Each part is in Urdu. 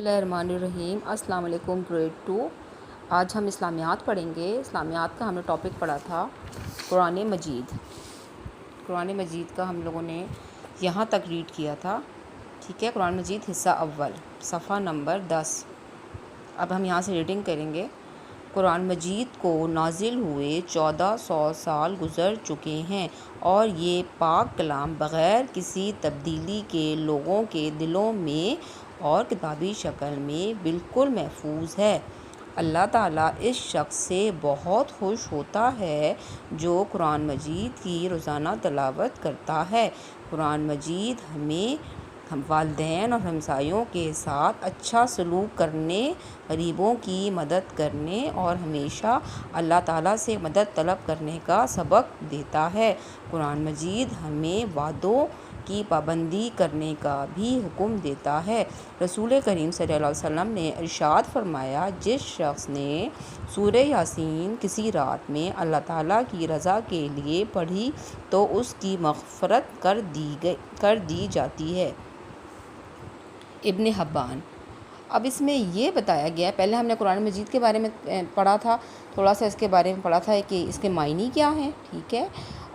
بسم اللہ الرحمن الرحیم۔ السلام علیکم گریڈ 2۔ آج ہم اسلامیات پڑھیں گے۔ اسلامیات کا ہم نے ٹاپک پڑھا تھا قرآن مجید۔ قرآن مجید کا ہم لوگوں نے یہاں تک ریڈ کیا تھا، ٹھیک ہے۔ قرآن مجید حصہ اول، صفحہ نمبر 10۔ اب ہم یہاں سے ریڈنگ کریں گے۔ قرآن مجید کو نازل ہوئے 1400 سال گزر چکے ہیں اور یہ پاک کلام بغیر کسی تبدیلی کے لوگوں کے دلوں میں اور کتابی شکل میں بالکل محفوظ ہے۔ اللہ تعالیٰ اس شخص سے بہت خوش ہوتا ہے جو قرآن مجید کی روزانہ تلاوت کرتا ہے۔ قرآن مجید ہمیں والدین اور ہمسایوں کے ساتھ اچھا سلوک کرنے، غریبوں کی مدد کرنے اور ہمیشہ اللہ تعالیٰ سے مدد طلب کرنے کا سبق دیتا ہے۔ قرآن مجید ہمیں وعدوں کی پابندی کرنے کا بھی حکم دیتا ہے۔ رسول کریم صلی اللہ علیہ وسلم نے ارشاد فرمایا، جس شخص نے سورہ یاسین کسی رات میں اللہ تعالیٰ کی رضا کے لیے پڑھی تو اس کی مغفرت کر دی جاتی ہے۔ ابن حبان۔ اب اس میں یہ بتایا گیا ہے، پہلے ہم نے قرآن مجید کے بارے میں پڑھا تھا، تھوڑا سا اس کے بارے میں پڑھا تھا کہ اس کے معنی کیا ہیں، ٹھیک ہے،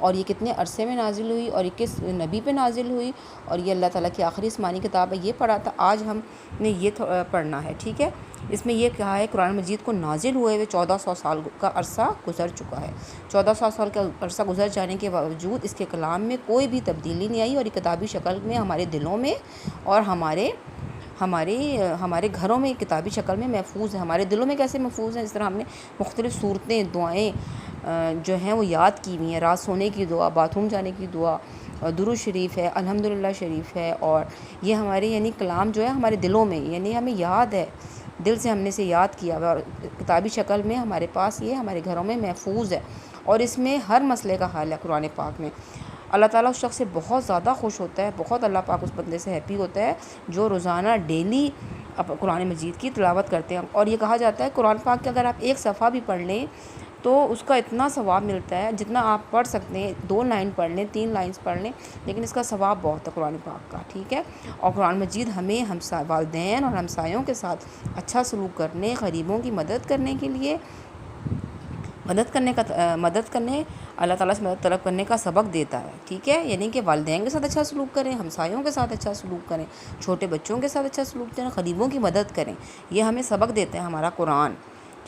اور یہ کتنے عرصے میں نازل ہوئی اور یہ کس نبی پہ نازل ہوئی اور یہ اللہ تعالیٰ کی آخری آسمانی کتاب ہے، یہ پڑھا تھا۔ آج ہم نے یہ پڑھنا ہے، ٹھیک ہے۔ اس میں یہ کہا ہے قرآن مجید کو نازل ہوئے ہوئے 1400 سال کا عرصہ گزر چکا ہے۔ 1400 سال کا عرصہ گزر جانے کے باوجود اس کے کلام میں کوئی بھی تبدیلی نہیں آئی اور یہ کتابی شکل میں ہمارے دلوں میں اور ہمارے گھروں میں کتابی شکل میں محفوظ ہے۔ ہمارے دلوں میں کیسے محفوظ ہیں؟ اس طرح ہم نے مختلف صورتیں، دعائیں جو ہیں وہ یاد کی ہوئی ہیں۔ رات سونے کی دعا، باتھ روم جانے کی دعا، درود شریف ہے، الحمدللہ شریف ہے، اور یہ ہمارے یعنی کلام جو ہے ہمارے دلوں میں، یعنی ہمیں یاد ہے، دل سے ہم نے اسے یاد کیا اور کتابی شکل میں ہمارے پاس یہ ہمارے گھروں میں محفوظ ہے، اور اس میں ہر مسئلے کا حل ہے۔ قرآن پاک میں اللہ تعالیٰ اس شخص سے بہت زیادہ خوش ہوتا ہے، بہت اللہ پاک اس بندے سے ہیپی ہوتا ہے جو روزانہ ڈیلی قرآن مجید کی تلاوت کرتے ہیں۔ اور یہ کہا جاتا ہے قرآن پاک کے اگر آپ ایک صفحہ بھی پڑھ لیں تو اس کا اتنا ثواب ملتا ہے جتنا آپ پڑھ سکتے ہیں، 2 لائن پڑھ لیں، 3 لائنز پڑھ لیں، لیکن اس کا ثواب بہت ہے قرآن پاک کا، ٹھیک ہے۔ اور قرآن مجید ہمیں والدین اور ہمسایوں کے ساتھ اچھا سلوک کرنے، غریبوں کی مدد کرنے کے لیے مدد کرنے اللہ تعالیٰ سے مدد طلب کرنے کا سبق دیتا ہے، ٹھیک ہے۔ یعنی کہ والدین کے ساتھ اچھا سلوک کریں، ہمسایوں کے ساتھ اچھا سلوک کریں، چھوٹے بچوں کے ساتھ اچھا سلوک کریں، غریبوں کی مدد کریں، یہ ہمیں سبق دیتا ہے ہمارا قرآن،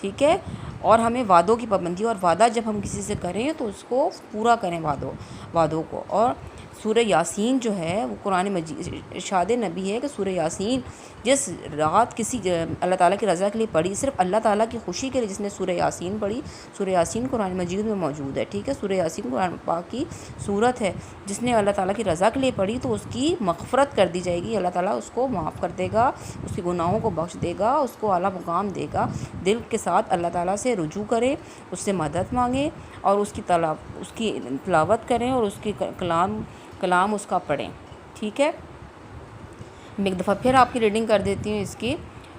ٹھیک ہے۔ اور ہمیں وعدوں کی پابندی، اور وعدہ جب ہم کسی سے کریں تو اس کو پورا کریں وعدوں کو۔ اور سورہ یاسین جو ہے وہ قرآن مجید ارشاد نبی ہے کہ سورہ یاسین جس رات کسی اللہ تعالیٰ کی رضا کے لیے پڑھی، صرف اللہ تعالیٰ کی خوشی کے لیے جس نے سورہ یاسین پڑھی، سورہ یاسین قرآن مجید میں موجود ہے، ٹھیک ہے۔ سورہ یاسین قرآن پاک کی سورت ہے، جس نے اللہ تعالیٰ کی رضا کے لیے پڑھی تو اس کی مغفرت کر دی جائے گی، اللہ تعالیٰ اس کو معاف کر دے گا، اس کے گناہوں کو بخش دے گا، اس کو اعلیٰ مقام دے گا۔ دل کے ساتھ اللہ تعالیٰ سے رجوع کریں، اس سے مدد مانگیں اور اس کی تلاوت کریں اور اس کی کلام اس کا پڑھیں، ٹھیک ہے۔ میں ایک دفعہ پھر آپ کی ریڈنگ کر دیتی ہوں اس کی۔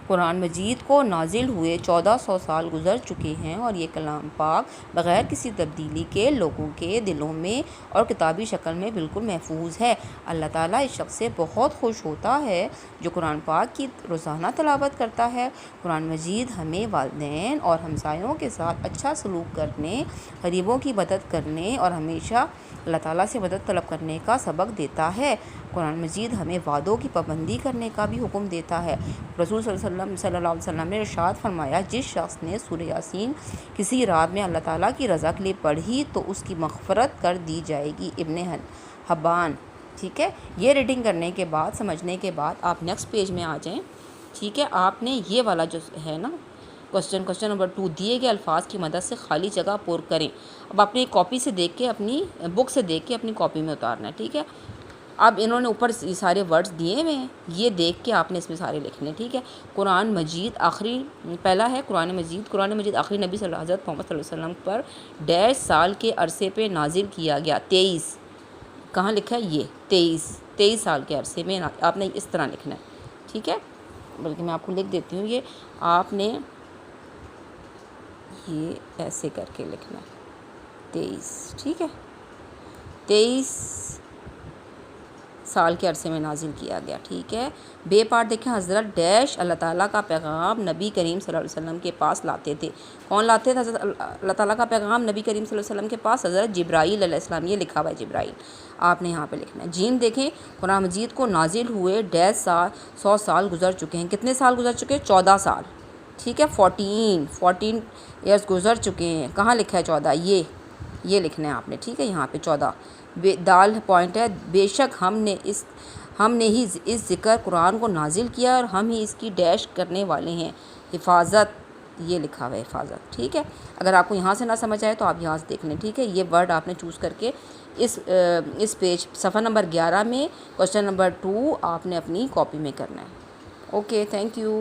قرآن مجید کو نازل ہوئے 1400 سال گزر چکے ہیں اور یہ کلام پاک بغیر کسی تبدیلی کے لوگوں کے دلوں میں اور کتابی شکل میں بالکل محفوظ ہے۔ اللہ تعالیٰ اس شخص سے بہت خوش ہوتا ہے جو قرآن پاک کی روزانہ تلاوت کرتا ہے۔ قرآن مجید ہمیں والدین اور ہمسایوں کے ساتھ اچھا سلوک کرنے، غریبوں کی مدد کرنے اور ہمیشہ اللہ تعالیٰ سے مدد طلب کرنے کا سبق دیتا ہے۔ قرآن مجید ہمیں وعدوں کی پابندی کرنے کا بھی حکم دیتا ہے۔ رسول صلی اللہ علیہ وسلم نے ارشاد فرمایا، جس شخص نے سورہ یاسین کسی رات میں اللہ تعالیٰ کی رضا کے لیے پڑھی تو اس کی مغفرت کر دی جائے گی۔ ابن حبان، ٹھیک ہے۔ یہ ریڈنگ کرنے کے بعد، سمجھنے کے بعد آپ نیکسٹ پیج میں آ جائیں، ٹھیک ہے۔ آپ نے یہ والا جو ہے نا کوسچن نمبر 2، دیے گئے الفاظ کی مدد سے خالی جگہ پر کریں۔ اب اپنی کاپی سے دیکھ کے، اپنی بک سے دیکھ کے اپنی کاپی میں اتارنا ہے، ٹھیک ہے۔ اب انہوں نے اوپر سارے ورڈز دیے ہوئے ہیں، یہ دیکھ کے آپ نے اس میں سارے لکھنے، ٹھیک ہے۔ قرآن مجید پہلا ہے قرآن مجید آخری نبی حضرت محمد صلی اللہ علیہ وسلم پر 1.5 سال کے عرصے پہ نازل کیا گیا۔ 23 کہاں لکھا ہے؟ یہ 23 سال کے عرصے میں آپ نے اس طرح لکھنا ہے، ٹھیک ہے۔ بلکہ میں آپ کو لکھ دیتی ہوں، یہ آپ نے یہ ایسے کر کے لکھنا ہے، 23، ٹھیک ہے۔ 23 سال کے عرصے میں نازل کیا گیا. ٹھیک ہے. بے پارٹ دیکھیں. حضرت ڈیش اللہ تعالیٰ کا پیغام نبی کریم صلی اللہ علیہ وسلم کے پاس لاتے تھے. کون لاتے تھے؟ حضرت اللہ تعالیٰ کا پیغام نبی کریم صلی اللہ علیہ وسلم کے پاس حضرت جبرائیل علیہ السلام. یہ لکھا ہوا ہے جبرائیل، آپ نے یہاں پہ لکھنا ہے. جیم دیکھیں. قرآن مجید کو نازل ہوئے 150 سال گزر چکے ہیں. کتنے سال گزر چکے ہیں؟ 14 سال. ٹھیک ہے. 14 ایئرس گزر چکے ہیں. کہاں لکھا ہے 14؟ یہ لکھنا ہے آپ نے. ٹھیک ہے. یہاں پہ 14 دال پوائنٹ ہے. بے شک ہم نے ہی اس ذکر قرآن کو نازل کیا اور ہم ہی اس کی ڈیش کرنے والے ہیں. حفاظت، یہ لکھا ہوا ہے حفاظت. ٹھیک ہے. اگر آپ کو یہاں سے نہ سمجھ آئے تو آپ یہاں سے دیکھ لیں. ٹھیک ہے. یہ ورڈ آپ نے چوز کر کے اس پیج صفحہ نمبر 11 میں کوسچن نمبر 2 آپ نے اپنی کاپی میں کرنا ہے. اوکے. Thank you.